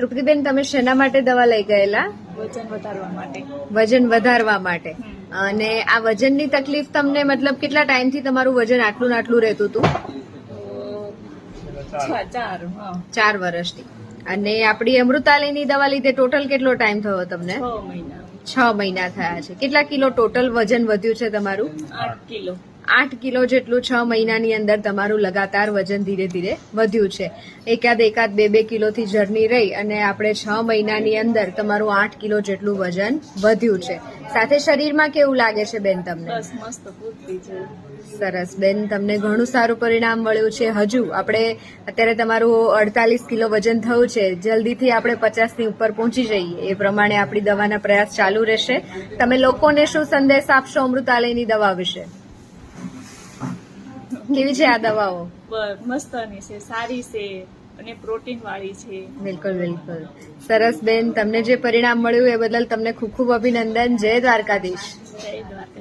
તૃપ્તિબેન, તમે શેના માટે દવા લઈ ગયેલા? વજન વધારવા માટે. વજન વધારવા માટે. અને આ વજનની તકલીફ તમને મતલબ કેટલા ટાઈમથી તમારું વજન આટલું ને આટલું રહેતું હતું? 4 વર્ષથી. અને આપણી અમૃતાલયની દવા લીધે ટોટલ કેટલો ટાઈમ થયો તમને? 6 મહિના. 6 મહિના થયા છે. કેટલા કિલો ટોટલ વજન વધ્યું છે તમારું? 8 કિલો. 8 કિલો જેટલું 6 મહિનાની અંદર તમારું લગાતાર વજન ધીરે ધીરે વધ્યું છે. એકાદ 2 કિલોથી જર્ની રહી અને આપણે 6 મહિનાની અંદર તમારું 8 કિલો જેટલું વજન વધ્યું છે. સાથે શરીરમાં કેવું લાગે છે બેન તમને? બસ મસ્ત પૂરતી છે. સરસ બેન, તમને ઘણું સારું પરિણામ મળ્યું છે. હજુ આપણે અત્યારે તમારું 48 કિલો વજન થયું છે, જલ્દીથી આપણે 50 ની ઉપર પહોંચી જઈએ એ પ્રમાણે આપણી દવાના પ્રયાસ ચાલુ રહેશે. તમે લોકોને શું સંદેશ આપશો અમૃતાલયની દવા વિશે? કેવી છે આ દવાઓ? મસ્તની છે, સારી છે અને પ્રોટીન વાળી છે. બિલકુલ બિલકુલ. સરસ બેન, તમને જે પરિણામ મળ્યું એ બદલ તમને ખૂબ ખૂબ અભિનંદન. જય દ્વારકાધીશ. જય દ્વારકા.